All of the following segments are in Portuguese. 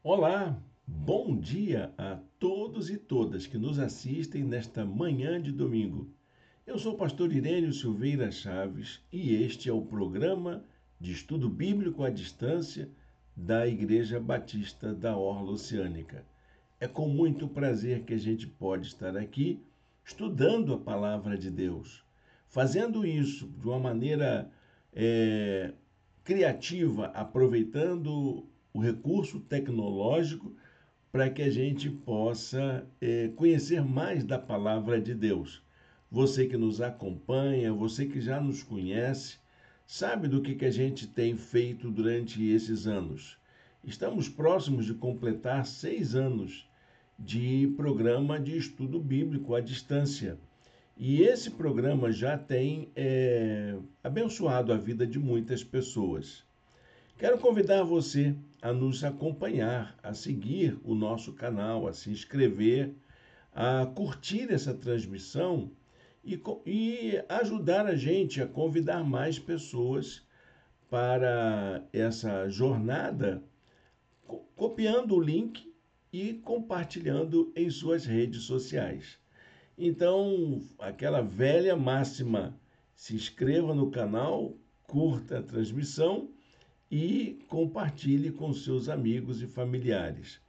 Olá, bom dia a todos e todas que nos assistem nesta manhã de domingo. Eu sou o pastor Irênio Silveira Chaves e este é o programa de estudo bíblico à distância da Igreja Batista da Orla Oceânica. É com muito prazer que a gente pode estar aqui estudando a palavra de Deus, fazendo isso de uma maneira criativa, aproveitando o recurso tecnológico para que a gente possa conhecer mais da palavra de Deus. Você que nos acompanha, você que já nos conhece, sabe do que a gente tem feito durante esses anos. Estamos próximos de completar 6 anos de programa de estudo bíblico à distância. E esse programa já tem abençoado a vida de muitas pessoas. Quero convidar você a nos acompanhar, a seguir o nosso canal, a se inscrever, a curtir essa transmissão e ajudar a gente a convidar mais pessoas para essa jornada, copiando o link e compartilhando em suas redes sociais. Então, aquela velha máxima, se inscreva no canal, curta a transmissão e compartilhe com seus amigos e familiares.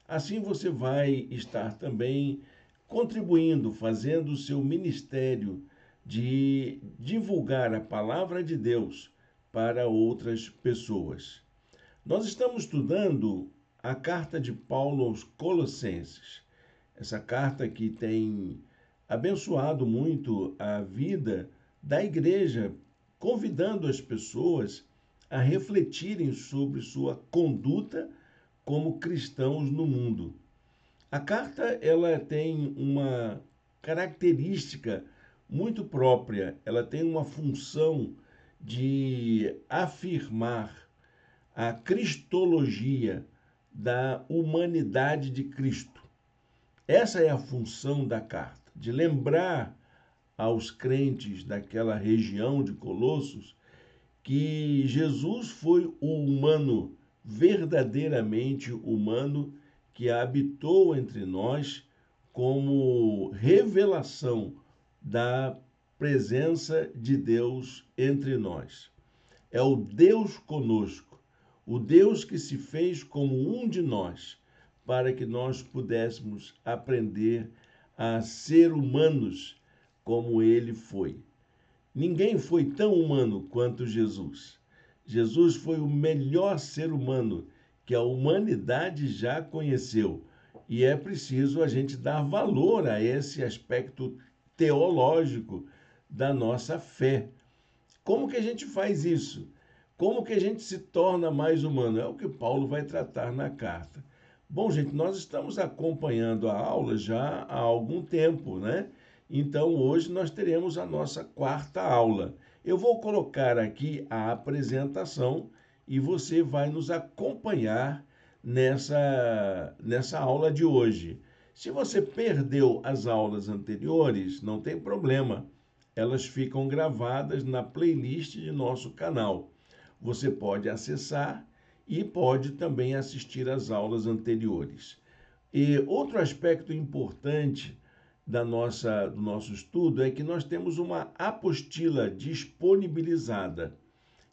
Assim você vai estar também contribuindo, fazendo o seu ministério de divulgar a palavra de Deus para outras pessoas. Nós estamos estudando a carta de Paulo aos Colossenses. Essa carta que tem abençoado muito a vida da igreja, convidando as pessoas a refletirem sobre sua conduta como cristãos no mundo. A carta ela tem uma característica muito própria, ela tem uma função de afirmar a cristologia da humanidade de Cristo. Essa é a função da carta, de lembrar aos crentes daquela região de Colossos que Jesus foi o humano, verdadeiramente humano, que habitou entre nós como revelação da presença de Deus entre nós. É o Deus conosco, o Deus que se fez como um de nós, para que nós pudéssemos aprender a ser humanos como ele foi. Ninguém foi tão humano quanto Jesus. Jesus foi o melhor ser humano que a humanidade já conheceu. E é preciso a gente dar valor a esse aspecto teológico da nossa fé. Como que a gente faz isso? Como que a gente se torna mais humano? É o que Paulo vai tratar na carta. Bom, gente, nós estamos acompanhando a aula já há algum tempo, né? Então, hoje nós teremos a nossa quarta aula. Eu vou colocar aqui a apresentação e você vai nos acompanhar nessa aula de hoje. Se você perdeu as aulas anteriores, não tem problema. Elas ficam gravadas na playlist de nosso canal. Você pode acessar e pode também assistir às aulas anteriores. E outro aspecto importante do nosso estudo é que nós temos uma apostila disponibilizada.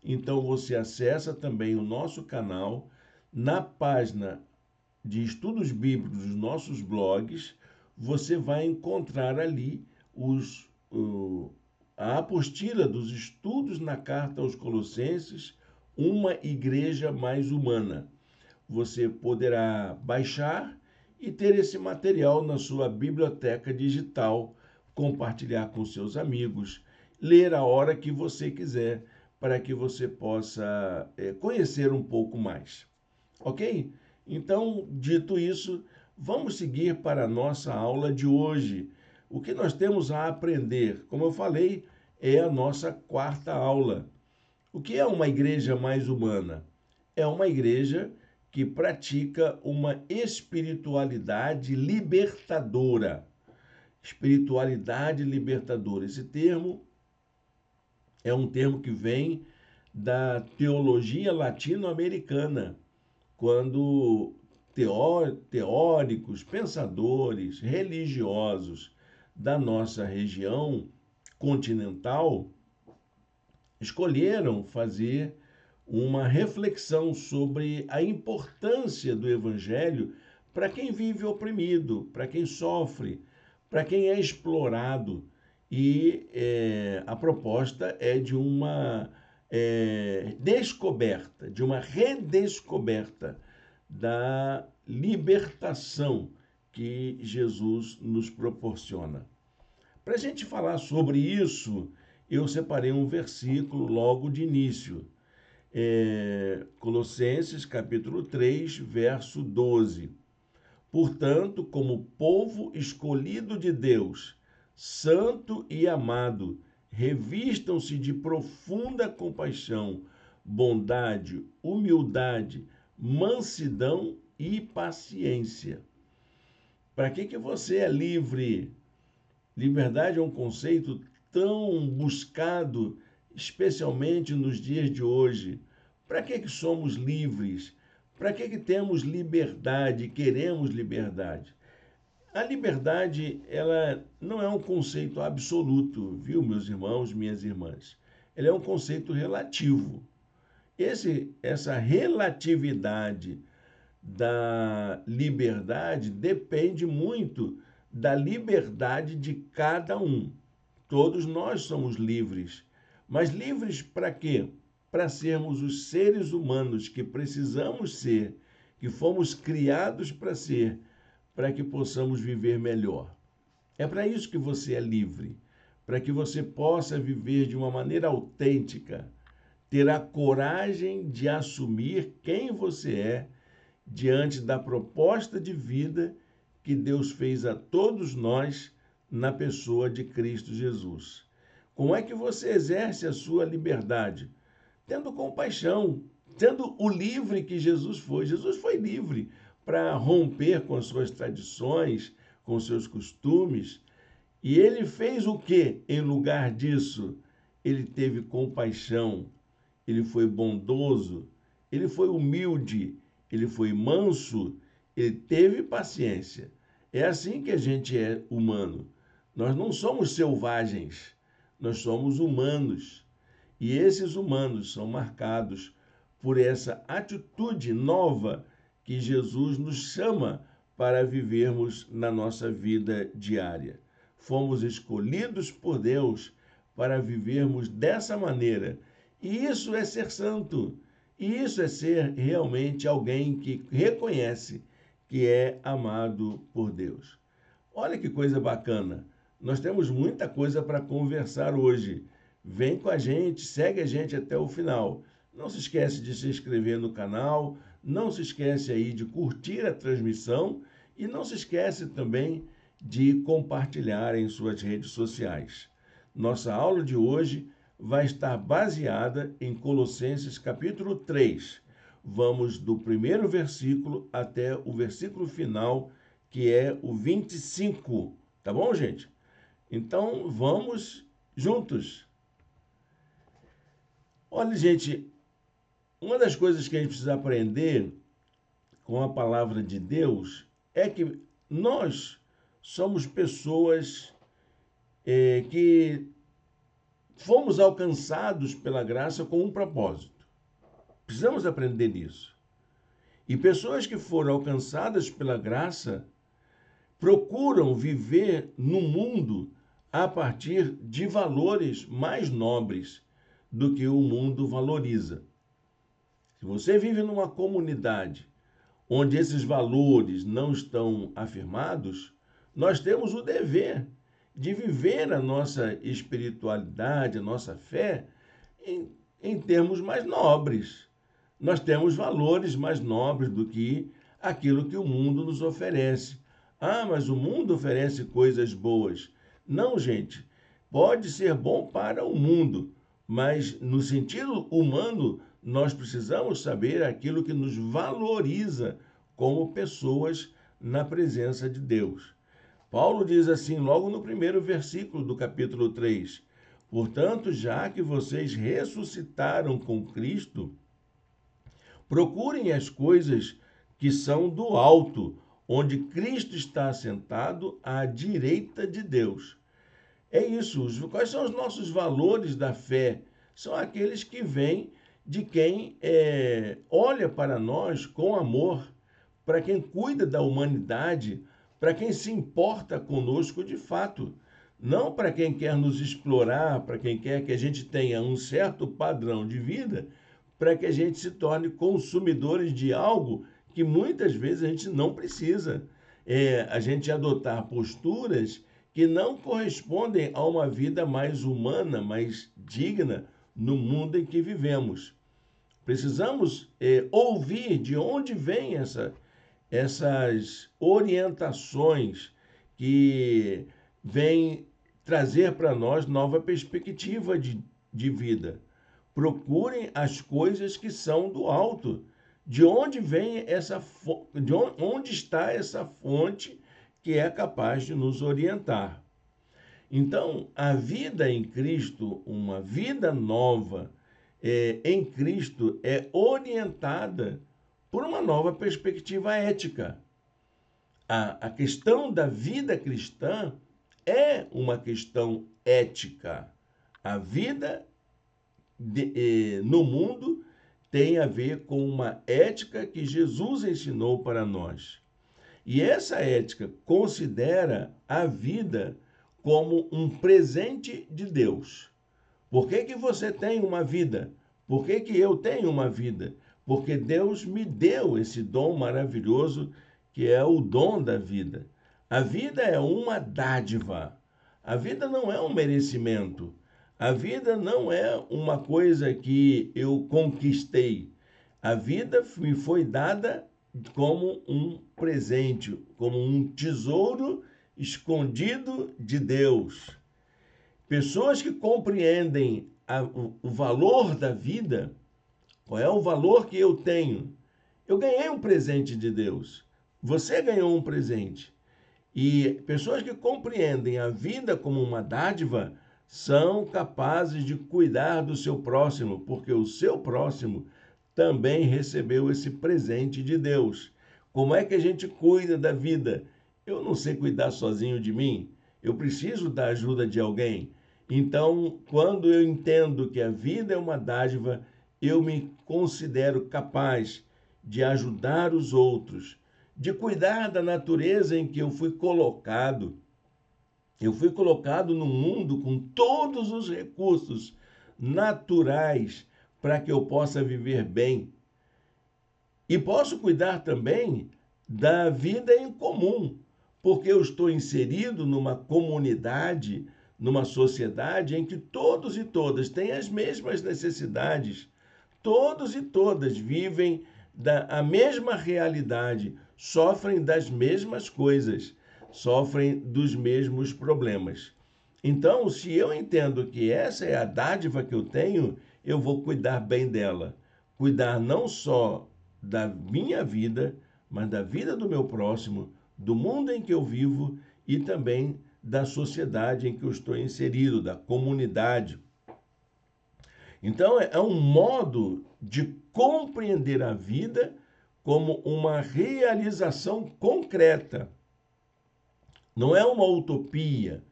Então você acessa também o nosso canal na página de estudos bíblicos dos nossos blogs, você vai encontrar ali a apostila dos estudos na carta aos Colossenses, uma igreja mais humana. Você poderá baixar e ter esse material na sua biblioteca digital, compartilhar com seus amigos, ler a hora que você quiser, para que você possa conhecer um pouco mais. Ok? Então, dito isso, vamos seguir para a nossa aula de hoje. O que nós temos a aprender, como eu falei, é a nossa quarta aula. O que é uma igreja mais humana? É uma igreja que pratica uma espiritualidade libertadora. Espiritualidade libertadora. Esse termo é um termo que vem da teologia latino-americana, quando teóricos, pensadores, religiosos da nossa região continental escolheram fazer uma reflexão sobre a importância do Evangelho para quem vive oprimido, para quem sofre, para quem é explorado. E a proposta é de uma descoberta, de uma redescoberta da libertação que Jesus nos proporciona. Para a gente falar sobre isso, eu separei um versículo logo de início. Colossenses capítulo 3, verso 12. Portanto, como povo escolhido de Deus, santo e amado, revistam-se de profunda compaixão, bondade, humildade, mansidão e paciência. Para que você é livre? Liberdade é um conceito tão buscado, especialmente nos dias de hoje. Para que somos livres? Para que temos liberdade, queremos liberdade? A liberdade, ela não é um conceito absoluto, viu, meus irmãos, minhas irmãs? Ela é um conceito relativo. Essa relatividade da liberdade depende muito da liberdade de cada um. Todos nós somos livres. Mas livres para quê? Para sermos os seres humanos que precisamos ser, que fomos criados para ser, para que possamos viver melhor. É para isso que você é livre, para que você possa viver de uma maneira autêntica, ter a coragem de assumir quem você é diante da proposta de vida que Deus fez a todos nós na pessoa de Cristo Jesus. Como é que você exerce a sua liberdade? Tendo compaixão, sendo o livre que Jesus foi. Jesus foi livre para romper com as suas tradições, com seus costumes. E ele fez o quê em lugar disso? Ele teve compaixão, ele foi bondoso, ele foi humilde, ele foi manso, ele teve paciência. É assim que a gente é humano. Nós não somos selvagens, nós somos humanos. E esses humanos são marcados por essa atitude nova que Jesus nos chama para vivermos na nossa vida diária. Fomos escolhidos por Deus para vivermos dessa maneira. E isso é ser santo. E isso é ser realmente alguém que reconhece que é amado por Deus. Olha que coisa bacana. Nós temos muita coisa para conversar hoje. Vem com a gente, segue a gente até o final. Não se esquece de se inscrever no canal, não se esquece aí de curtir a transmissão e não se esquece também de compartilhar em suas redes sociais. Nossa aula de hoje vai estar baseada em Colossenses capítulo 3. Vamos do primeiro versículo até o versículo final, que é o 25. Tá bom, gente? Então, vamos juntos. Olha, gente, uma das coisas que a gente precisa aprender com a palavra de Deus é que nós somos pessoas que fomos alcançados pela graça com um propósito. Precisamos aprender isso. E pessoas que foram alcançadas pela graça procuram viver no mundo a partir de valores mais nobres do que o mundo valoriza. Se você vive numa comunidade onde esses valores não estão afirmados, nós temos o dever de viver a nossa espiritualidade, a nossa fé, em termos mais nobres. Nós temos valores mais nobres do que aquilo que o mundo nos oferece. Ah, mas o mundo oferece coisas boas. Não, gente. Pode ser bom para o mundo, mas no sentido humano, nós precisamos saber aquilo que nos valoriza como pessoas na presença de Deus. Paulo diz assim, logo no primeiro versículo do capítulo 3, portanto, já que vocês ressuscitaram com Cristo, procurem as coisas que são do alto, onde Cristo está assentado à direita de Deus. É isso. Quais são os nossos valores da fé? São aqueles que vêm de quem olha para nós com amor, para quem cuida da humanidade, para quem se importa conosco de fato. Não para quem quer nos explorar, para quem quer que a gente tenha um certo padrão de vida, para que a gente se torne consumidores de algo que muitas vezes a gente não precisa. A gente adotar posturas que não correspondem a uma vida mais humana, mais digna no mundo em que vivemos. Precisamos ouvir de onde vêm essas orientações que vêm trazer para nós nova perspectiva de vida. Procurem as coisas que são do alto. De onde vem onde está essa fonte que é capaz de nos orientar? Então, a vida em Cristo, uma vida nova em Cristo, é orientada por uma nova perspectiva ética. A questão da vida cristã é uma questão ética. A vida no mundo tem a ver com uma ética que Jesus ensinou para nós. E essa ética considera a vida como um presente de Deus. Por que você tem uma vida? Por que eu tenho uma vida? Porque Deus me deu esse dom maravilhoso que é o dom da vida. A vida é uma dádiva. A vida não é um merecimento. A vida não é uma coisa que eu conquistei. A vida me foi dada como um presente, como um tesouro escondido de Deus. Pessoas que compreendem o valor da vida, qual é o valor que eu tenho? Eu ganhei um presente de Deus. Você ganhou um presente. E pessoas que compreendem a vida como uma dádiva são capazes de cuidar do seu próximo, porque o seu próximo também recebeu esse presente de Deus. Como é que a gente cuida da vida? Eu não sei cuidar sozinho de mim. Eu preciso da ajuda de alguém. Então, quando eu entendo que a vida é uma dádiva, eu me considero capaz de ajudar os outros, de cuidar da natureza em que eu fui colocado. Eu fui colocado no mundo com todos os recursos naturais para que eu possa viver bem. E posso cuidar também da vida em comum, porque eu estou inserido numa comunidade, numa sociedade em que todos e todas têm as mesmas necessidades. Todos e todas vivem a mesma realidade, sofrem das mesmas coisas, sofrem dos mesmos problemas. Então, se eu entendo que essa é a dádiva que eu tenho, eu vou cuidar bem dela. Cuidar não só da minha vida, mas da vida do meu próximo, do mundo em que eu vivo e também da sociedade em que eu estou inserido, da comunidade. Então, é um modo de compreender a vida como uma realização concreta. Não é uma utopia,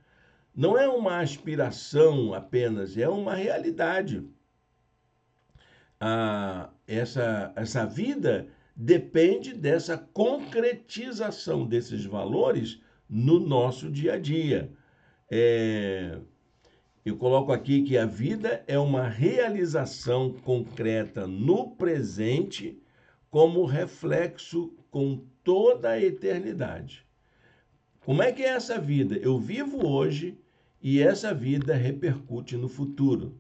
não é uma aspiração apenas, é uma realidade. Essa vida depende dessa concretização desses valores no nosso dia a dia. Eu coloco aqui que a vida é uma realização concreta no presente, como reflexo com toda a eternidade. Como é que é essa vida? Eu vivo hoje e essa vida repercute no futuro.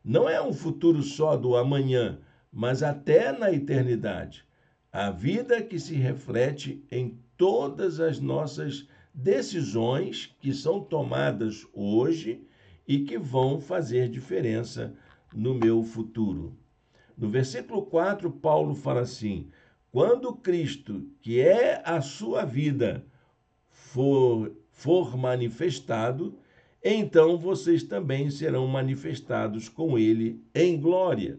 Não é um futuro só do amanhã, mas até na eternidade. A vida que se reflete em todas as nossas decisões que são tomadas hoje e que vão fazer diferença no meu futuro. No versículo 4, Paulo fala assim: quando Cristo, que é a sua vida, for manifestado, então vocês também serão manifestados com ele em glória.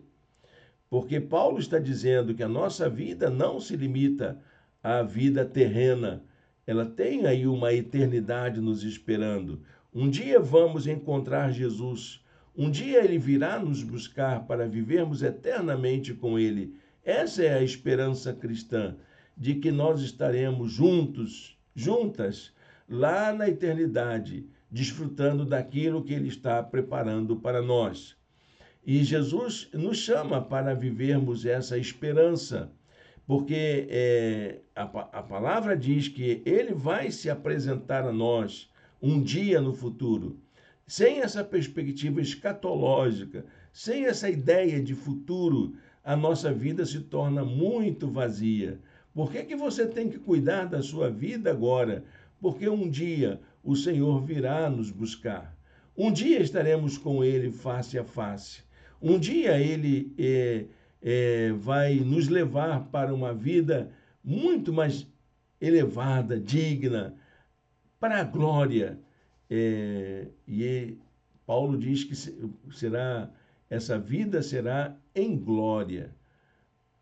Porque Paulo está dizendo que a nossa vida não se limita à vida terrena. Ela tem aí uma eternidade nos esperando. Um dia vamos encontrar Jesus. Um dia ele virá nos buscar para vivermos eternamente com ele. Essa é a esperança cristã, de que nós estaremos juntos, juntas, lá na eternidade, desfrutando daquilo que ele está preparando para nós. E Jesus nos chama para vivermos essa esperança, porque a palavra diz que ele vai se apresentar a nós um dia no futuro. Sem essa perspectiva escatológica, sem essa ideia de futuro, a nossa vida se torna muito vazia. Por que você tem que cuidar da sua vida agora? Porque um dia o Senhor virá nos buscar. Um dia estaremos com ele face a face. Um dia ele vai nos levar para uma vida muito mais elevada, digna, para a glória. Paulo diz que essa vida será em glória.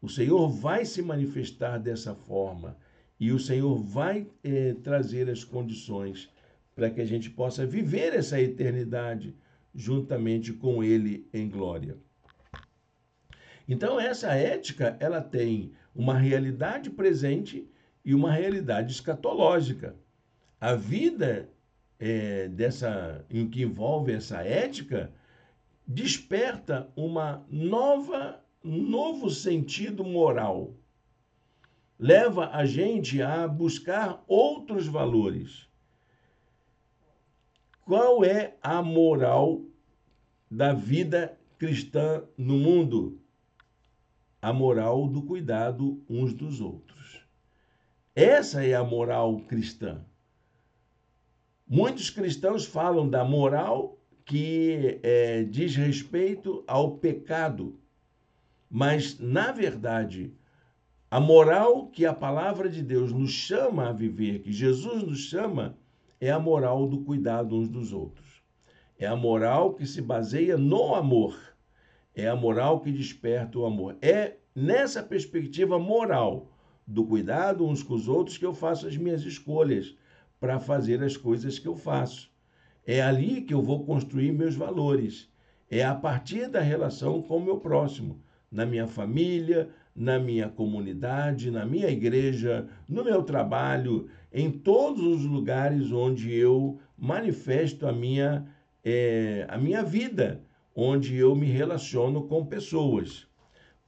O Senhor vai se manifestar dessa forma e o Senhor vai trazer as condições para que a gente possa viver essa eternidade juntamente com Ele em glória. Então, essa ética, ela tem uma realidade presente e uma realidade escatológica. A vida em que envolve essa ética desperta um novo sentido moral. Leva a gente a buscar outros valores. Qual é a moral da vida cristã no mundo? A moral do cuidado uns dos outros. Essa é a moral cristã. Muitos cristãos falam da moral que diz respeito ao pecado, mas, na verdade, a moral que a palavra de Deus nos chama a viver, que Jesus nos chama, é a moral do cuidado uns dos outros. É a moral que se baseia no amor. É a moral que desperta o amor. É nessa perspectiva moral do cuidado uns com os outros que eu faço as minhas escolhas para fazer as coisas que eu faço. É ali que eu vou construir meus valores. É a partir da relação com o meu próximo, na minha família, na minha comunidade, na minha igreja, no meu trabalho, em todos os lugares onde eu manifesto a minha vida, onde eu me relaciono com pessoas.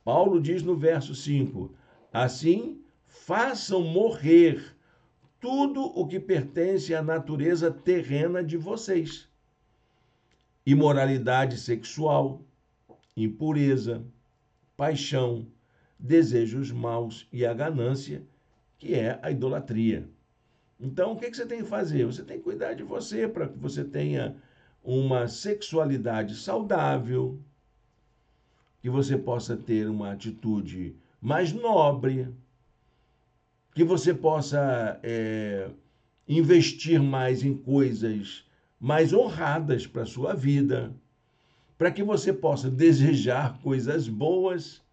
Paulo diz no verso 5, assim, façam morrer tudo o que pertence à natureza terrena de vocês. Imoralidade sexual, impureza, paixão, desejos maus e a ganância, que é a idolatria. Então, o que você tem que fazer? Você tem que cuidar de você para que você tenha uma sexualidade saudável, que você possa ter uma atitude mais nobre, que você possa investir mais em coisas mais honradas para a sua vida, para que você possa desejar coisas boas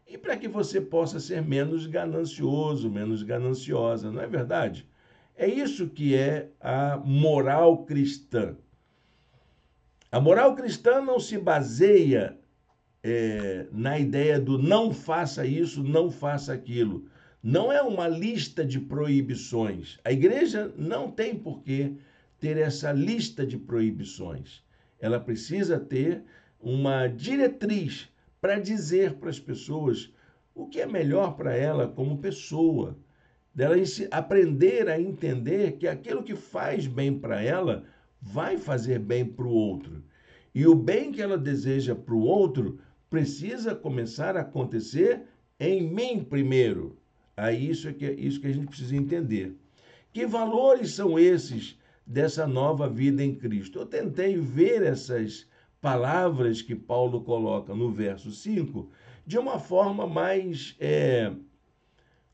e para que você possa ser menos ganancioso, menos gananciosa, não é verdade? É isso que é a moral cristã. A moral cristã não se baseia na ideia do não faça isso, não faça aquilo. Não é uma lista de proibições. A igreja não tem por que ter essa lista de proibições. Ela precisa ter uma diretriz para dizer para as pessoas o que é melhor para ela como pessoa, dela aprender a entender que aquilo que faz bem para ela vai fazer bem para o outro. E o bem que ela deseja para o outro precisa começar a acontecer em mim primeiro. Aí isso que a gente precisa entender. Que valores são esses dessa nova vida em Cristo? Eu tentei ver essas palavras que Paulo coloca no verso 5 de uma forma mais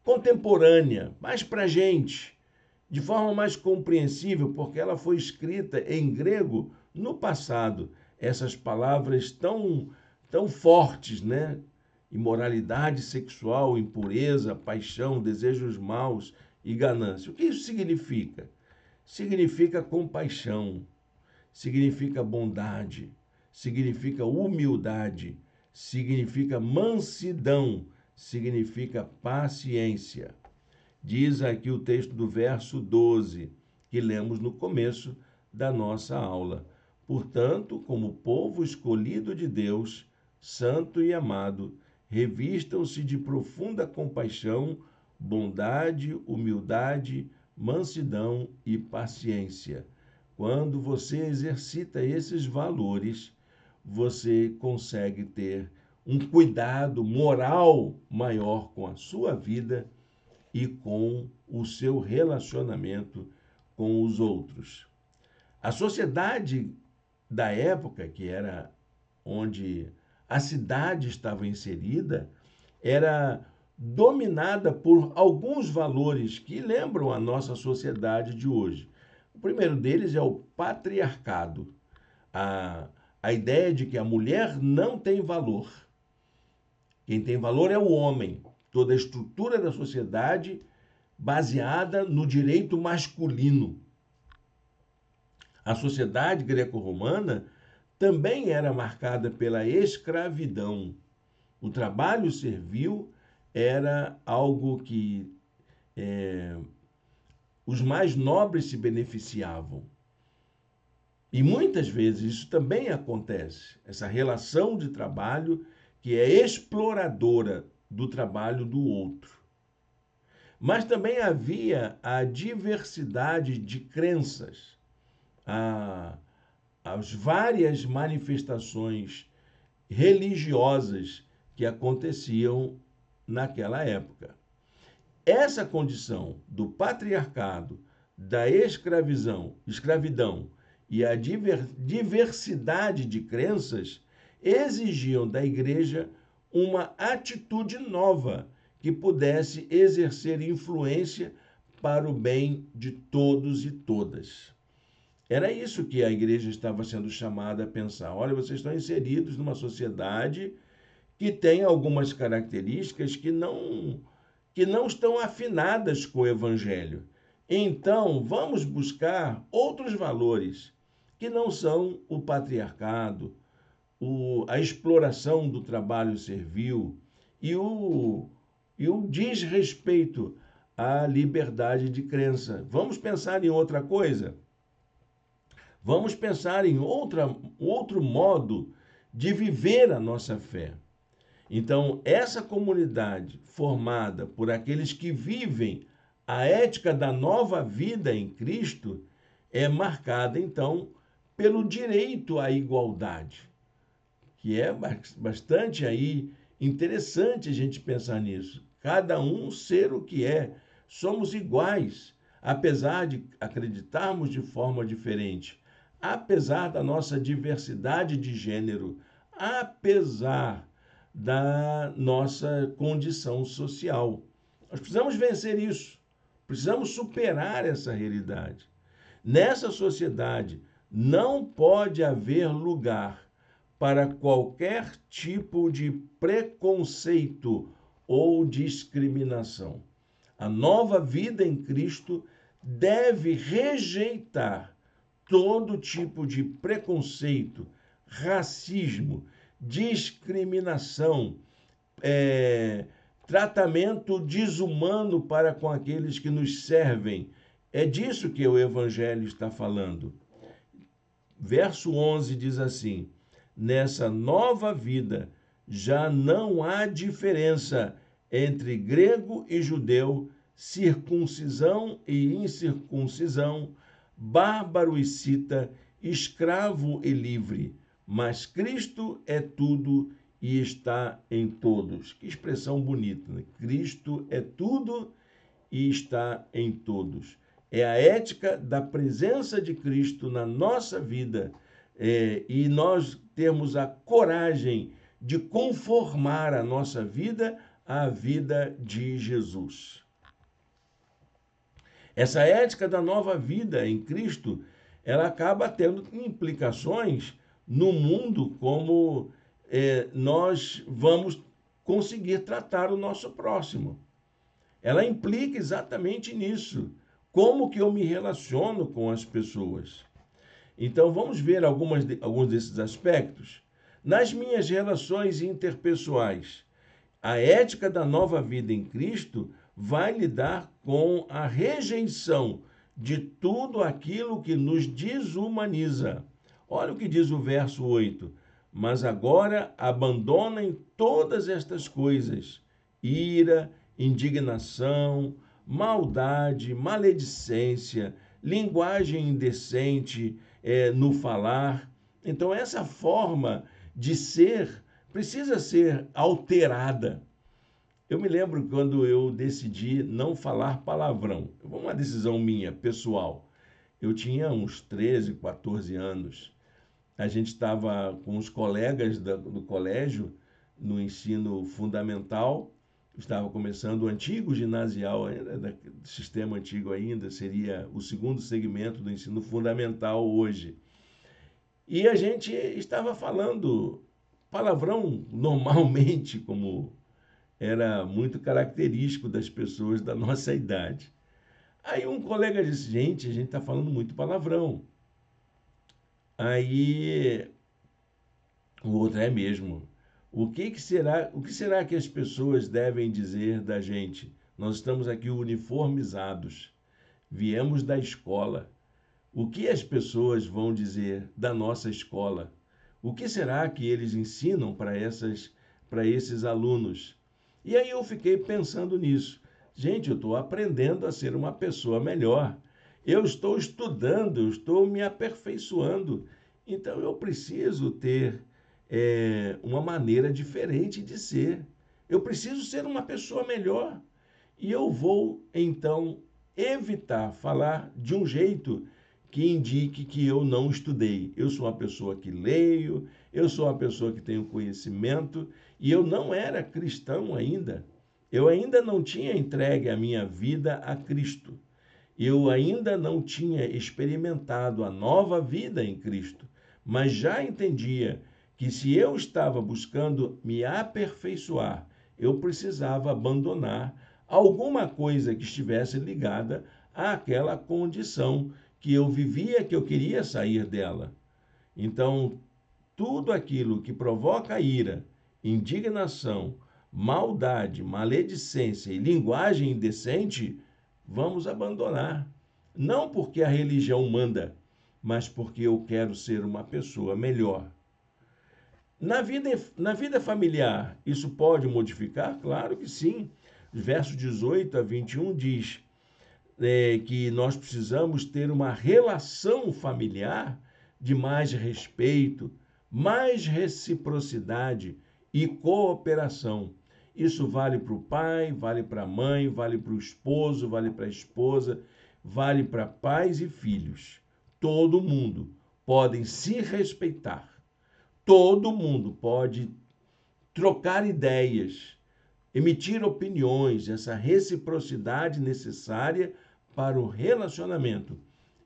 contemporânea, mais para a gente, de forma mais compreensível, porque ela foi escrita em grego no passado. Essas palavras tão fortes, né? imoralidade sexual, impureza, paixão, desejos maus e ganância. O que isso significa? Significa compaixão, significa bondade, significa humildade, significa mansidão, significa paciência. Diz aqui o texto do verso 12, que lemos no começo da nossa aula. Portanto, como povo escolhido de Deus, santo e amado, revistam-se de profunda compaixão, bondade, humildade, mansidão e paciência. Quando você exercita esses valores, você consegue ter um cuidado moral maior com a sua vida e com o seu relacionamento com os outros. A sociedade da época, que era onde a cidade estava inserida, era dominada por alguns valores que lembram a nossa sociedade de hoje. O primeiro deles é o patriarcado, a ideia de que a mulher não tem valor. Quem tem valor é o homem. Toda a estrutura da sociedade baseada no direito masculino. A sociedade greco-romana também era marcada pela escravidão. O trabalho servil era algo que os mais nobres se beneficiavam. E muitas vezes isso também acontece, essa relação de trabalho que é exploradora do trabalho do outro. Mas também havia a diversidade de crenças, as várias manifestações religiosas que aconteciam naquela época. Essa condição do patriarcado, da escravidão e a diversidade de crenças exigiam da igreja uma atitude nova que pudesse exercer influência para o bem de todos e todas. Era isso que a igreja estava sendo chamada a pensar. Olha, vocês estão inseridos numa sociedade que tem algumas características que não estão afinadas com o evangelho. Então, vamos buscar outros valores que não são o patriarcado, a exploração do trabalho servil e o desrespeito à liberdade de crença. Vamos pensar em outra coisa? Vamos pensar em outro modo de viver a nossa fé. Então, essa comunidade formada por aqueles que vivem a ética da nova vida em Cristo é marcada, então, pelo direito à igualdade, que é bastante aí interessante a gente pensar nisso. Cada um ser o que é, somos iguais, apesar de acreditarmos de forma diferente, apesar da nossa diversidade de gênero, apesar da nossa condição social. Nós precisamos vencer isso, precisamos superar essa realidade. Nessa sociedade, não pode haver lugar para qualquer tipo de preconceito ou discriminação. A nova vida em Cristo deve rejeitar todo tipo de preconceito, racismo, discriminação, tratamento desumano para com aqueles que nos servem. É disso que o Evangelho está falando. Verso 11 diz assim: nessa nova vida já não há diferença entre grego e judeu, circuncisão e incircuncisão, bárbaro e cita, escravo e livre, mas Cristo é tudo e está em todos. Que expressão bonita, né? Cristo é tudo e está em todos. É a ética da presença de Cristo na nossa vida, e nós temos a coragem de conformar a nossa vida à vida de Jesus. Essa ética da nova vida em Cristo, ela acaba tendo implicações no mundo como nós vamos conseguir tratar o nosso próximo. Ela implica exatamente nisso. Como que eu me relaciono com as pessoas? Então, vamos ver alguns desses aspectos. Nas minhas relações interpessoais, a ética da nova vida em Cristo vai lidar com a rejeição de tudo aquilo que nos desumaniza. Olha o que diz o verso 8. Mas agora abandonem todas estas coisas: ira, indignação, maldade, maledicência, linguagem indecente no falar. Então, essa forma de ser precisa ser alterada. Eu me lembro quando eu decidi não falar palavrão. Foi uma decisão minha, pessoal. Eu tinha uns 13, 14 anos. A gente estava com os colegas do colégio no ensino fundamental. Estava começando o antigo ginasial, ainda, sistema antigo ainda, seria o segundo segmento do ensino fundamental hoje. E a gente estava falando palavrão normalmente, como era muito característico das pessoas da nossa idade. Aí um colega disse: gente, a gente está falando muito palavrão. Aí o outro: é mesmo. O que será que as pessoas devem dizer da gente? Nós estamos aqui uniformizados, viemos da escola. O que as pessoas vão dizer da nossa escola? O que será que eles ensinam para esses alunos? E aí eu fiquei pensando nisso. Gente, eu estou aprendendo a ser uma pessoa melhor. Eu estou estudando, eu estou me aperfeiçoando. Então eu preciso ter uma maneira diferente de ser. Eu preciso ser uma pessoa melhor. E eu vou, então, evitar falar de um jeito que indique que eu não estudei. Eu sou uma pessoa que leio, eu sou uma pessoa que tenho conhecimento, e eu não era cristão ainda. Eu ainda não tinha entregue a minha vida a Cristo. Eu ainda não tinha experimentado a nova vida em Cristo, mas já entendia que se eu estava buscando me aperfeiçoar, eu precisava abandonar alguma coisa que estivesse ligada àquela condição que eu vivia, que eu queria sair dela. Então, tudo aquilo que provoca ira, indignação, maldade, maledicência e linguagem indecente, vamos abandonar. Não porque a religião manda, mas porque eu quero ser uma pessoa melhor. Na vida familiar, isso pode modificar? Claro que sim. Verso 18 a 21 diz que nós precisamos ter uma relação familiar de mais respeito, mais reciprocidade e cooperação. Isso vale para o pai, vale para a mãe, vale para o esposo, vale para a esposa, vale para pais e filhos. Todo mundo pode se respeitar. Todo mundo pode trocar ideias, emitir opiniões, essa reciprocidade necessária para o relacionamento.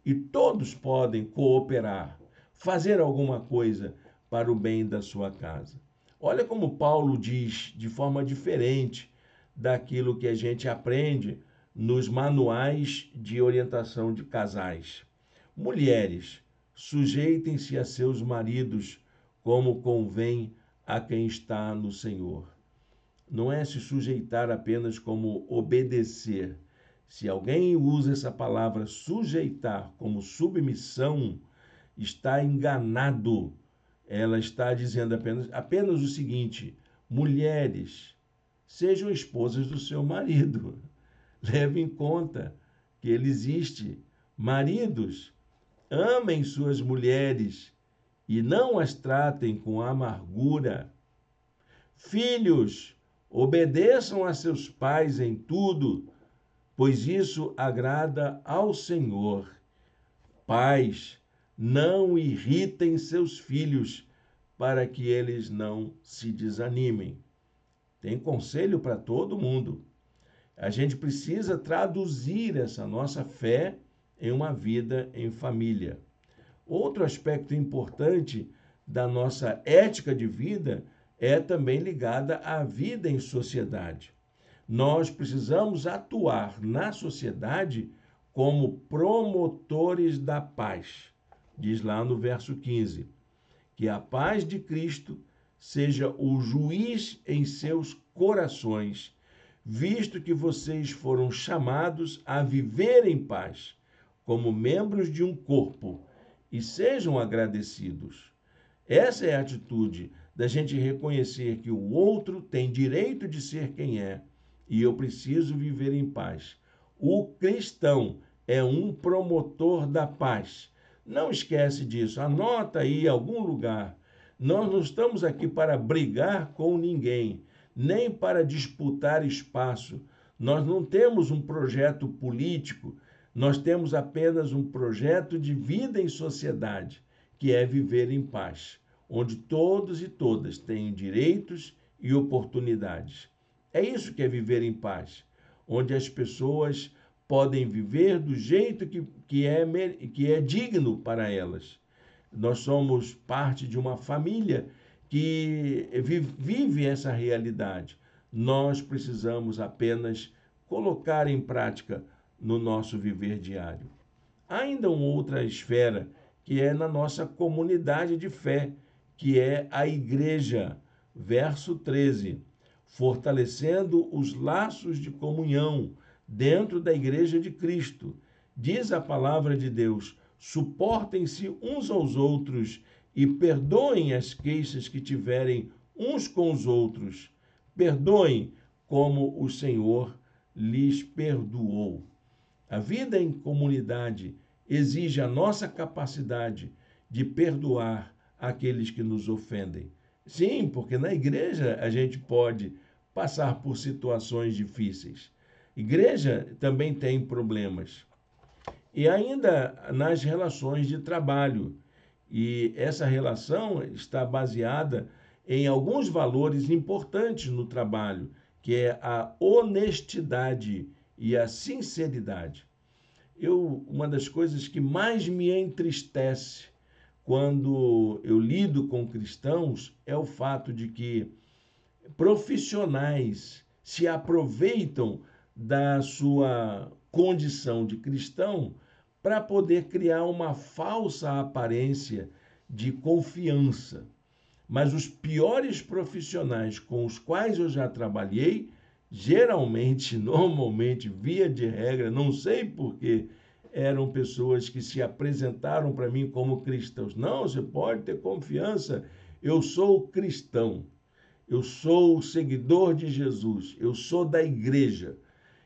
E todos podem cooperar, fazer alguma coisa para o bem da sua casa. Olha como Paulo diz de forma diferente daquilo que a gente aprende nos manuais de orientação de casais. Mulheres, sujeitem-se a seus maridos como convém a quem está no Senhor. Não é se sujeitar apenas como obedecer. Se alguém usa essa palavra sujeitar como submissão, está enganado. Ela está dizendo apenas o seguinte: mulheres, sejam esposas do seu marido. Leve em conta que ele existe. Maridos, amem suas mulheres e não as tratem com amargura. Filhos, obedeçam a seus pais em tudo, pois isso agrada ao Senhor. Pais, não irritem seus filhos, para que eles não se desanimem. Tem conselho para todo mundo. A gente precisa traduzir essa nossa fé em uma vida em família. Outro aspecto importante da nossa ética de vida é também ligada à vida em sociedade. Nós precisamos atuar na sociedade como promotores da paz. Diz lá no verso 15, que a paz de Cristo seja o juiz em seus corações, visto que vocês foram chamados a viver em paz, como membros de um corpo, e sejam agradecidos. Essa é a atitude da gente reconhecer que o outro tem direito de ser quem é, e eu preciso viver em paz. O cristão é um promotor da paz. Não esquece disso, anota aí em algum lugar. Nós não estamos aqui para brigar com ninguém, nem para disputar espaço. Nós não temos um projeto político, nós temos apenas um projeto de vida em sociedade, que é viver em paz, onde todos e todas têm direitos e oportunidades. É isso que é viver em paz, onde as pessoas podem viver do jeito que é digno para elas. Nós somos parte de uma família que vive essa realidade. Nós precisamos apenas colocar em prática no nosso viver diário. Há ainda uma outra esfera, que é na nossa comunidade de fé, que é a igreja. Verso 13. Fortalecendo os laços de comunhão dentro da igreja de Cristo. Diz a palavra de Deus: suportem-se uns aos outros e perdoem as queixas que tiverem uns com os outros. Perdoem como o Senhor lhes perdoou. A vida em comunidade exige a nossa capacidade de perdoar aqueles que nos ofendem. Sim, porque na igreja a gente pode passar por situações difíceis. Igreja também tem problemas. E ainda nas relações de trabalho. E essa relação está baseada em alguns valores importantes no trabalho, que é a honestidade e a sinceridade. Uma das coisas que mais me entristece quando eu lido com cristãos é o fato de que profissionais se aproveitam da sua condição de cristão para poder criar uma falsa aparência de confiança. Mas os piores profissionais com os quais eu já trabalhei, geralmente, normalmente, via de regra, não sei porquê, eram pessoas que se apresentaram para mim como cristãos. Não, você pode ter confiança, eu sou cristão, eu sou seguidor de Jesus, eu sou da igreja.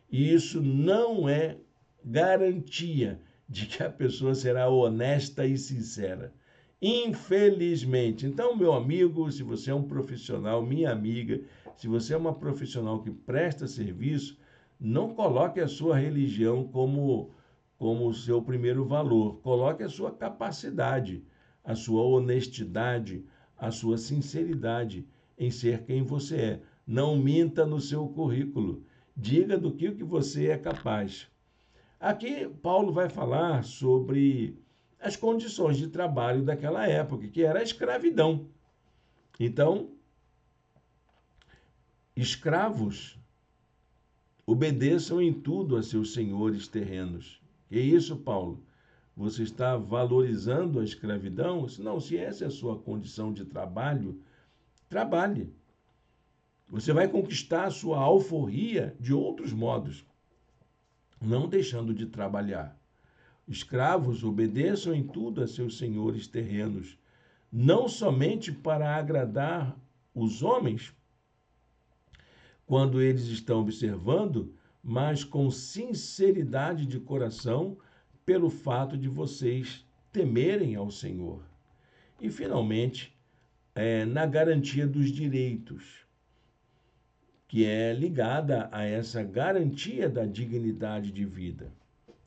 E isso não é garantia de que a pessoa será honesta e sincera. Infelizmente. Então, meu amigo, se você é um profissional, minha amiga, se você é uma profissional que presta serviço, não coloque a sua religião como o seu primeiro valor. Coloque a sua capacidade, a sua honestidade, a sua sinceridade em ser quem você é. Não minta no seu currículo. Diga do que você é capaz. Aqui, Paulo vai falar sobre as condições de trabalho daquela época, que era a escravidão. Então, escravos, obedeçam em tudo a seus senhores terrenos. Que isso, Paulo? Você está valorizando a escravidão? Não, se essa é a sua condição de trabalho, trabalhe. Você vai conquistar a sua alforria de outros modos, não deixando de trabalhar. Escravos, obedeçam em tudo a seus senhores terrenos, não somente para agradar os homens, quando eles estão observando, mas com sinceridade de coração, pelo fato de vocês temerem ao Senhor. E, finalmente, na garantia dos direitos, que é ligada a essa garantia da dignidade de vida.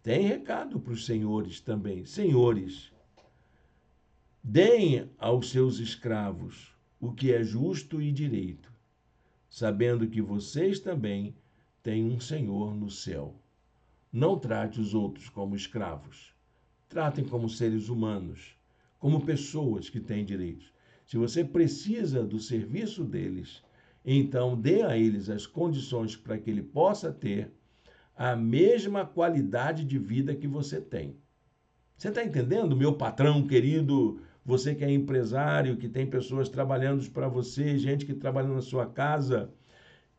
Tem recado para os senhores também. Senhores, deem aos seus escravos o que é justo e direito, sabendo que vocês também têm um Senhor no céu. Não trate os outros como escravos. Tratem como seres humanos, como pessoas que têm direitos. se você precisa do serviço deles, então dê a eles as condições para que ele possa ter a mesma qualidade de vida que você tem. Você está entendendo, meu patrão querido? Você que é empresário, que tem pessoas trabalhando para você, gente que trabalha na sua casa,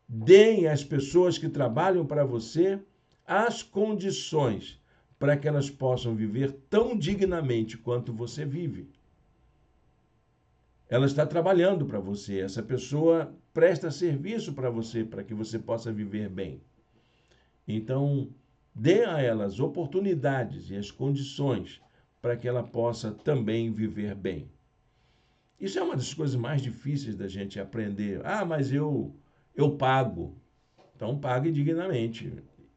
deem às pessoas que trabalham para você as condições para que elas possam viver tão dignamente quanto você vive. Ela está trabalhando para você, essa pessoa presta serviço para você, para que você possa viver bem. Então, dê a elas oportunidades e as condições para que ela possa também viver bem. Isso é uma das coisas mais difíceis da gente aprender. Ah, mas eu pago. Então, pague dignamente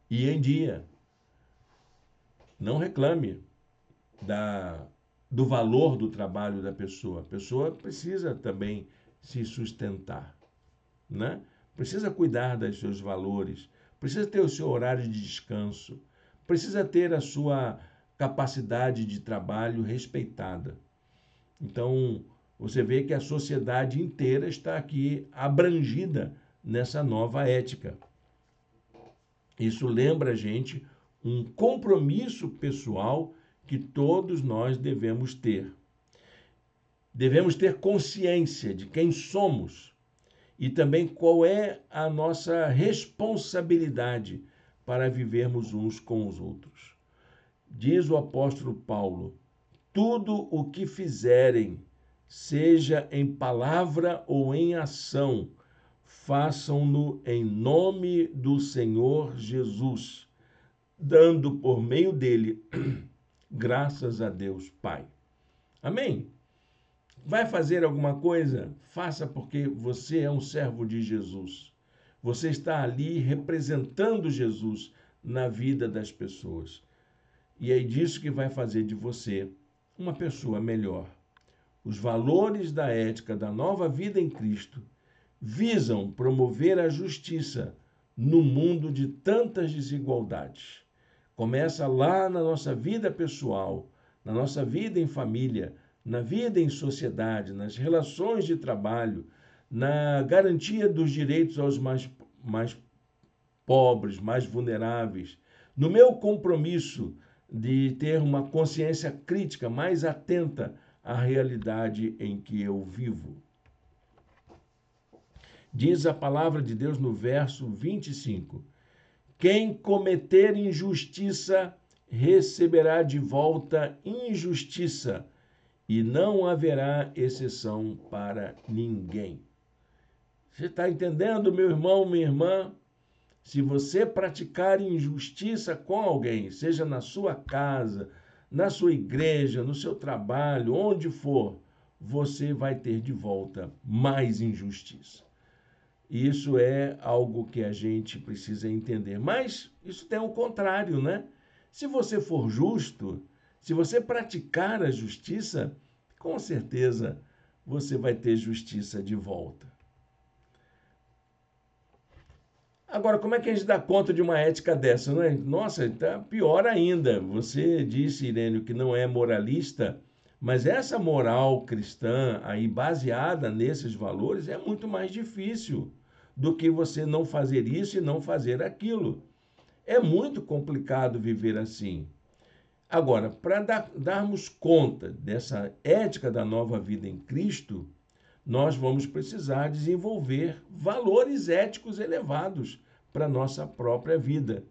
e em dia. Não reclame do valor do trabalho da pessoa. A pessoa precisa também se sustentar, né? Precisa cuidar dos seus valores, precisa ter o seu horário de descanso, precisa ter a sua capacidade de trabalho respeitada. Então, você vê que a sociedade inteira está aqui abrangida nessa nova ética. Isso lembra a gente um compromisso pessoal que todos nós devemos ter. Devemos ter consciência de quem somos e também qual é a nossa responsabilidade para vivermos uns com os outros. Diz o apóstolo Paulo: tudo o que fizerem, seja em palavra ou em ação, façam-no em nome do Senhor Jesus, dando por meio dele graças a Deus Pai. Amém? Vai fazer alguma coisa? Faça porque você é um servo de Jesus. Você está ali representando Jesus na vida das pessoas. E é disso que vai fazer de você uma pessoa melhor. Os valores da ética da nova vida em Cristo visam promover a justiça no mundo de tantas desigualdades. Começa lá na nossa vida pessoal, na nossa vida em família, na vida em sociedade, nas relações de trabalho, na garantia dos direitos aos mais pobres, mais vulneráveis, no meu compromisso de ter uma consciência crítica mais atenta à realidade em que eu vivo. Diz a palavra de Deus no verso 25: quem cometer injustiça receberá de volta injustiça, e não haverá exceção para ninguém. Você está entendendo, meu irmão, minha irmã? Se você praticar injustiça com alguém, seja na sua casa, na sua igreja, no seu trabalho, onde for, você vai ter de volta mais injustiça. Isso é algo que a gente precisa entender. Mas isso tem o contrário, né? Se você for justo, se você praticar a justiça, com certeza você vai ter justiça de volta. Agora, como é que a gente dá conta de uma ética dessa, não é? Nossa, está pior ainda. Você disse, Irênio, que não é moralista, mas essa moral cristã aí baseada nesses valores é muito mais difícil do que você não fazer isso e não fazer aquilo. É muito complicado viver assim. Agora, para darmos conta dessa ética da nova vida em Cristo, nós vamos precisar desenvolver valores éticos elevados para a nossa própria vida.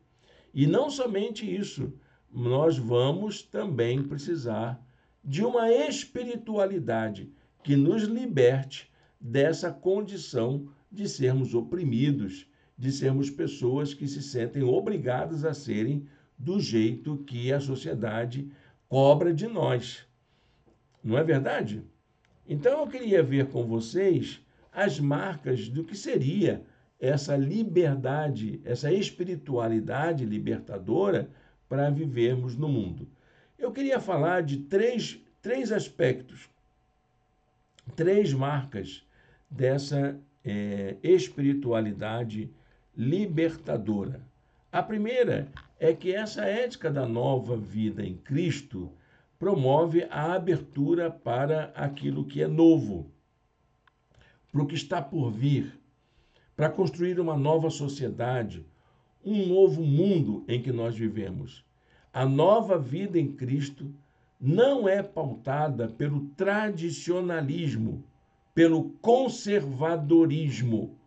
E não somente isso, nós vamos também precisar de uma espiritualidade que nos liberte dessa condição de sermos oprimidos, de sermos pessoas que se sentem obrigadas a serem do jeito que a sociedade cobra de nós. Não é verdade? Então eu queria ver com vocês as marcas do que seria essa liberdade, essa espiritualidade libertadora para vivermos no mundo. Eu queria falar de três aspectos, três marcas dessa espiritualidade libertadora. A primeira é que essa ética da nova vida em Cristo promove a abertura para aquilo que é novo. para o que está por vir, para construir uma nova sociedade, um novo mundo em que nós vivemos. A nova vida em Cristo não é pautada pelo tradicionalismo, pelo conservadorismo.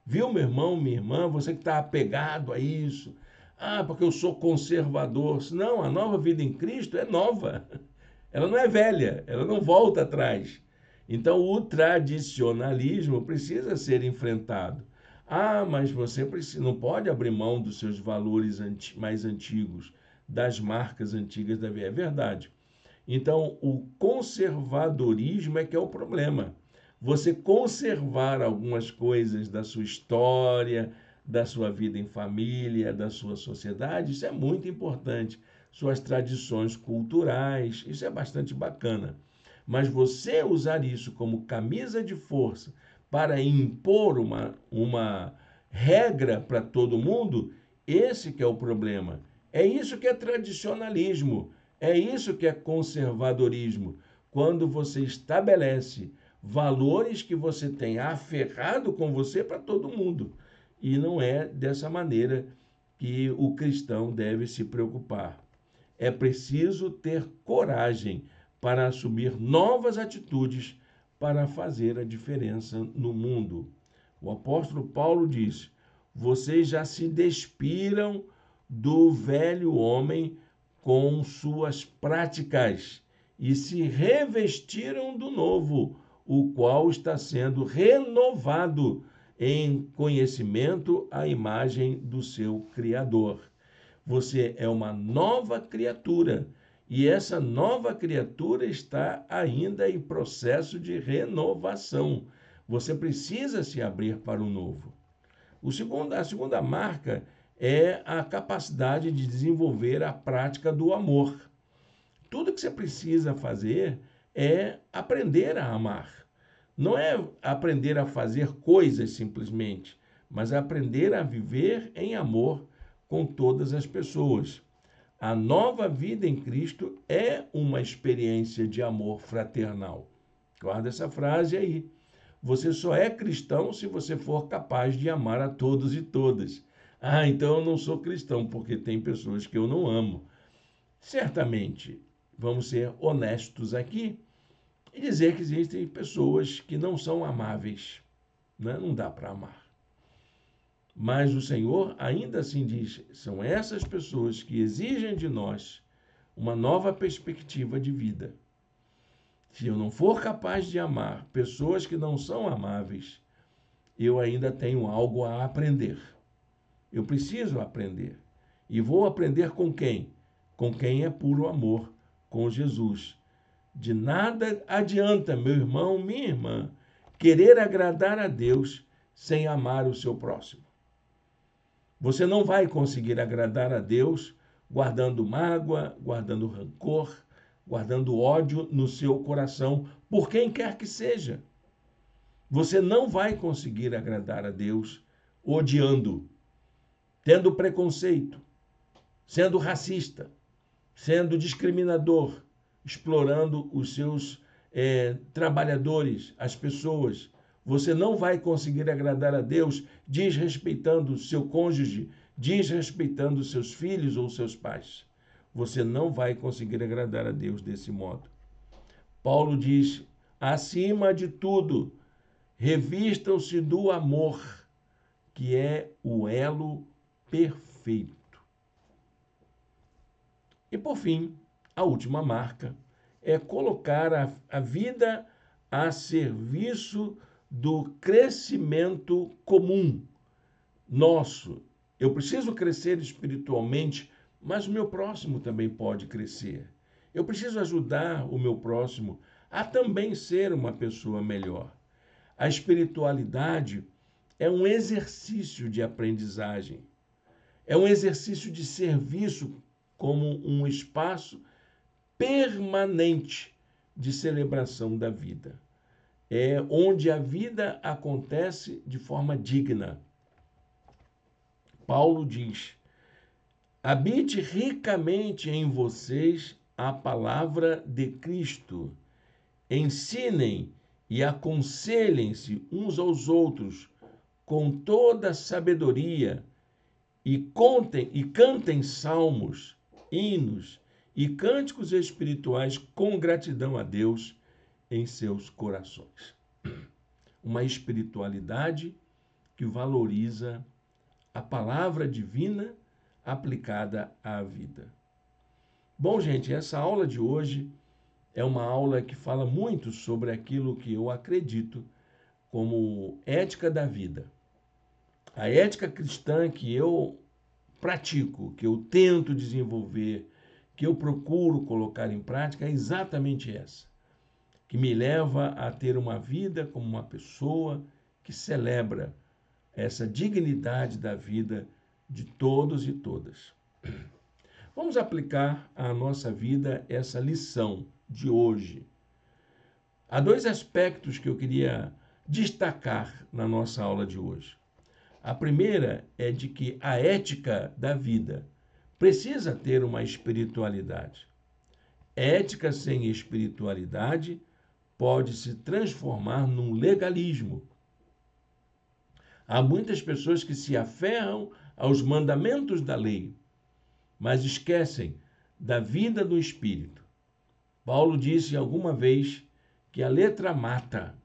Viu, meu irmão, minha irmã, você que está apegado a isso? Ah, porque eu sou conservador. Não, a nova vida em Cristo é nova. Ela não é velha, ela não volta atrás. Então, o tradicionalismo precisa ser enfrentado. Ah, mas você não pode abrir mão dos seus valores mais antigos, das marcas antigas da vida. É verdade. Então, o conservadorismo é que é o problema. Você conservar algumas coisas da sua história, da sua vida em família, da sua sociedade, isso é muito importante. Suas tradições culturais, isso é bastante bacana. Mas você usar isso como camisa de força para impor uma regra para todo mundo, esse que é o problema. É isso que é tradicionalismo. É isso que é conservadorismo. Quando você estabelece valores que você tem aferrado com você para todo mundo. E não é dessa maneira que o cristão deve se preocupar. É preciso ter coragem para assumir novas atitudes para fazer a diferença no mundo. O apóstolo Paulo diz: vocês já se despiram do velho homem com suas práticas e se revestiram do novo, o qual está sendo renovado em conhecimento à imagem do seu Criador. Você é uma nova criatura e essa nova criatura está ainda em processo de renovação. Você precisa se abrir para o novo. A segunda marca é a capacidade de desenvolver a prática do amor. Tudo que você precisa fazer é aprender a amar. Não é aprender a fazer coisas simplesmente, mas aprender a viver em amor com todas as pessoas. A nova vida em Cristo é uma experiência de amor fraternal. Guarda essa frase aí. Você só é cristão se você for capaz de amar a todos e todas. Ah, então eu não sou cristão porque tem pessoas que eu não amo. Certamente, vamos ser honestos aqui e dizer que existem pessoas que não são amáveis, né? Não dá para amar. Mas o Senhor ainda assim diz, são essas pessoas que exigem de nós uma nova perspectiva de vida. Se eu não for capaz de amar pessoas que não são amáveis, eu ainda tenho algo a aprender. Eu preciso aprender. E vou aprender com quem? Com quem é puro amor, com Jesus. De nada adianta, meu irmão, minha irmã, querer agradar a Deus sem amar o seu próximo. Você não vai conseguir agradar a Deus guardando mágoa, guardando rancor, guardando ódio no seu coração, por quem quer que seja. Você não vai conseguir agradar a Deus odiando, tendo preconceito, sendo racista, sendo discriminador, explorando os seus trabalhadores, as pessoas. Você não vai conseguir agradar a Deus desrespeitando seu cônjuge, desrespeitando seus filhos ou seus pais. Você não vai conseguir agradar a Deus desse modo. Paulo diz, acima de tudo, revistam-se do amor, que é o elo perfeito. E, por fim, a última marca é colocar a vida a serviço do crescimento comum nosso. Eu preciso crescer espiritualmente, mas o meu próximo também pode crescer. Eu preciso ajudar o meu próximo a também ser uma pessoa melhor. A espiritualidade é um exercício de aprendizagem, é um exercício de serviço como um espaço permanente de celebração da vida. É onde a vida acontece de forma digna. Paulo diz, habite ricamente em vocês a palavra de Cristo. Ensinem e aconselhem-se uns aos outros com toda sabedoria e cantem salmos, hinos e cânticos espirituais com gratidão a Deus em seus corações. Uma espiritualidade que valoriza a palavra divina aplicada à vida. Bom, gente, essa aula de hoje é uma aula que fala muito sobre aquilo que eu acredito como ética da vida. A ética cristã que eu pratico, que eu tento desenvolver, que eu procuro colocar em prática é exatamente essa, que me leva a ter uma vida como uma pessoa que celebra essa dignidade da vida de todos e todas. Vamos aplicar à nossa vida essa lição de hoje. Há dois aspectos que eu queria destacar na nossa aula de hoje. A primeira é de que a ética da vida precisa ter uma espiritualidade. Ética sem espiritualidade pode se transformar num legalismo. Há muitas pessoas que se aferram aos mandamentos da lei, mas esquecem da vida do espírito. Paulo disse alguma vez que a letra mata,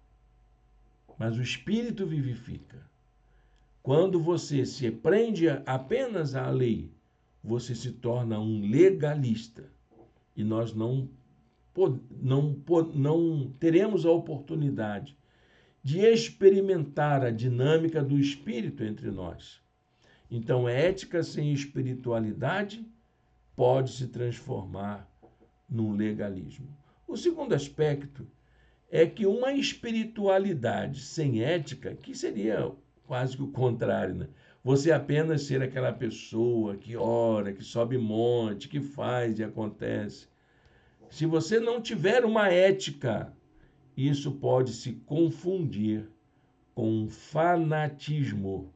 mas o espírito vivifica. Quando você se prende apenas à lei, você se torna um legalista. E nós não teremos a oportunidade de experimentar a dinâmica do espírito entre nós. Então, ética sem espiritualidade pode se transformar num legalismo. O segundo aspecto é que uma espiritualidade sem ética, que seria quase que o contrário, né? Você apenas ser aquela pessoa que ora, que sobe monte, que faz e acontece. Se você não tiver uma ética, isso pode se confundir com fanatismo.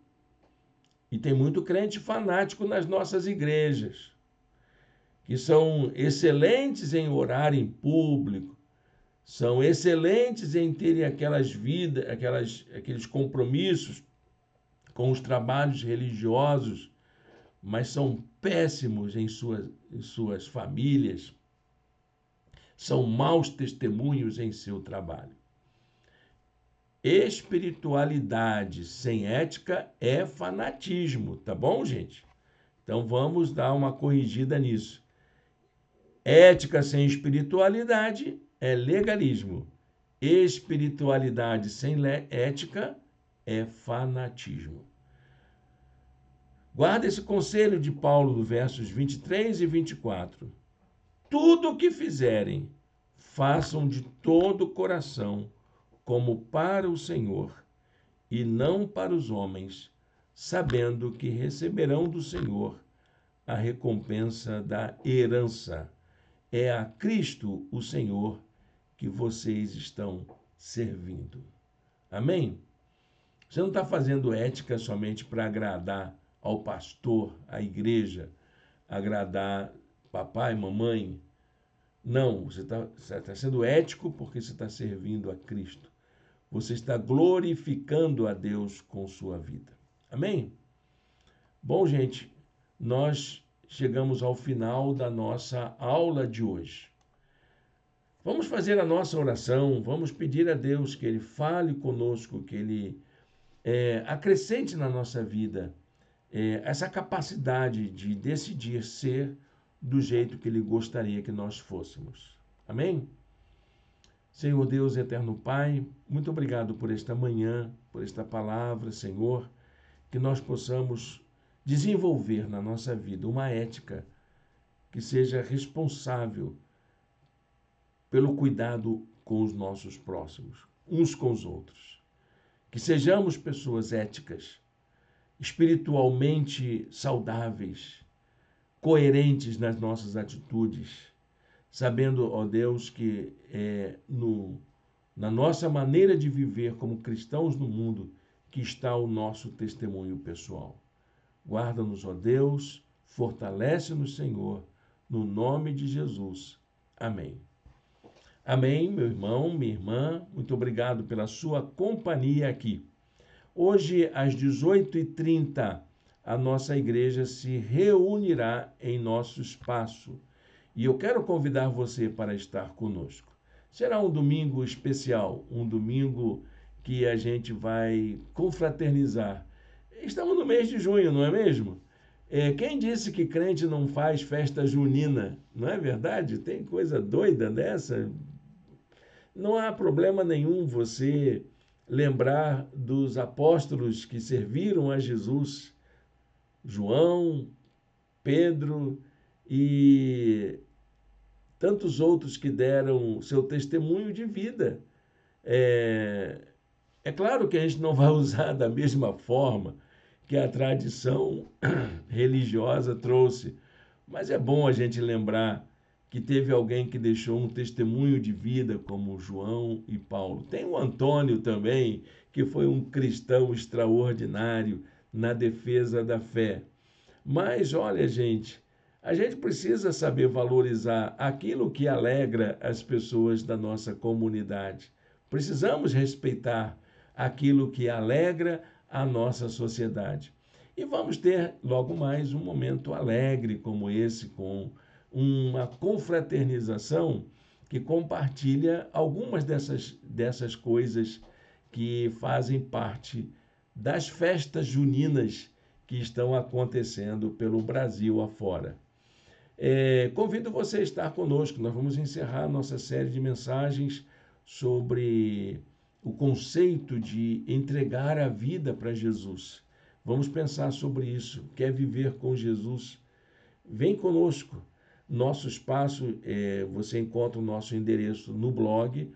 E tem muito crente fanático nas nossas igrejas, que são excelentes em orar em público, são excelentes em terem aqueles compromissos com os trabalhos religiosos, mas são péssimos em suas famílias, são maus testemunhos em seu trabalho. Espiritualidade sem ética é fanatismo, tá bom, gente? Então vamos dar uma corrigida nisso. Ética sem espiritualidade é legalismo. Espiritualidade sem ética é fanatismo. Guarda esse conselho de Paulo, do versos 23 e 24. Tudo o que fizerem, façam de todo o coração, como para o Senhor, e não para os homens, sabendo que receberão do Senhor a recompensa da herança. É a Cristo, o Senhor, que vocês estão servindo. Amém? Você não está fazendo ética somente para agradar ao pastor, à igreja, agradar papai, mamãe. Não, você está sendo ético porque você está servindo a Cristo. Você está glorificando a Deus com sua vida. Amém? Bom, gente, nós chegamos ao final da nossa aula de hoje. Vamos fazer a nossa oração, vamos pedir a Deus que Ele fale conosco, que Ele acrescente na nossa vida essa capacidade de decidir ser do jeito que Ele gostaria que nós fôssemos. Amém? Senhor Deus, eterno Pai, muito obrigado por esta manhã, por esta palavra, Senhor, que nós possamos desenvolver na nossa vida uma ética que seja responsável pelo cuidado com os nossos próximos, uns com os outros. Que sejamos pessoas éticas, espiritualmente saudáveis, coerentes nas nossas atitudes, sabendo, ó Deus, que na nossa maneira de viver como cristãos no mundo, que está o nosso testemunho pessoal. Guarda-nos, ó Deus, fortalece-nos, Senhor, no nome de Jesus. Amém. Amém, meu irmão, minha irmã, muito obrigado pela sua companhia aqui. Hoje, às 18h30, a nossa igreja se reunirá em nosso espaço e eu quero convidar você para estar conosco. Será um domingo especial, um domingo que a gente vai confraternizar. Estamos no mês de junho, não é mesmo? Quem disse que crente não faz festa junina? Não é verdade? Tem coisa doida dessa? Não há problema nenhum você lembrar dos apóstolos que serviram a Jesus, João, Pedro e tantos outros que deram seu testemunho de vida. É, é claro que a gente não vai usar da mesma forma que a tradição religiosa trouxe, mas é bom a gente lembrar que teve alguém que deixou um testemunho de vida, como João e Paulo. Tem o Antônio também, que foi um cristão extraordinário na defesa da fé. Mas olha, gente, a gente precisa saber valorizar aquilo que alegra as pessoas da nossa comunidade. Precisamos respeitar aquilo que alegra a nossa sociedade. E vamos ter logo mais um momento alegre como esse, com uma confraternização que compartilha algumas dessas coisas que fazem parte das festas juninas que estão acontecendo pelo Brasil afora. Convido você a estar conosco. Nós vamos encerrar nossa série de mensagens sobre o conceito de entregar a vida para Jesus. Vamos pensar sobre isso. Quer viver com Jesus? Vem conosco. Nosso espaço, você encontra o nosso endereço no blog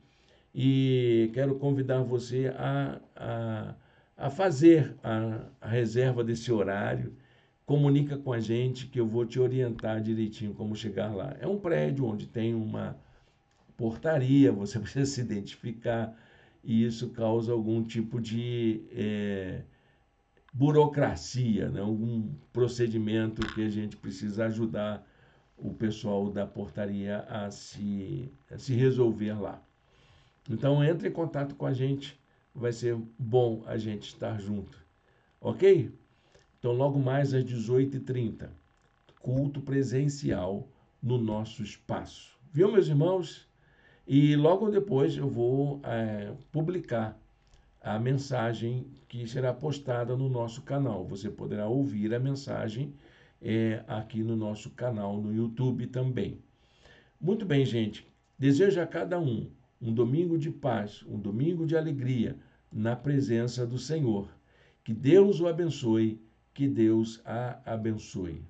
e quero convidar você a fazer a reserva desse horário. Comunica com a gente que eu vou te orientar direitinho como chegar lá. É um prédio onde tem uma portaria, você precisa se identificar e isso causa algum tipo de burocracia, né? Algum procedimento que a gente precisa ajudar o pessoal da portaria a se resolver lá. Então entre em contato com a gente, vai ser bom a gente estar junto, ok? Então logo mais às 18h30, culto presencial no nosso espaço. Viu, meus irmãos? E logo depois eu vou publicar a mensagem que será postada no nosso canal. Você poderá ouvir a mensagem aqui no nosso canal no YouTube também. Muito bem, gente. Desejo a cada um domingo de paz, um domingo de alegria na presença do Senhor. Que Deus o abençoe, que Deus a abençoe.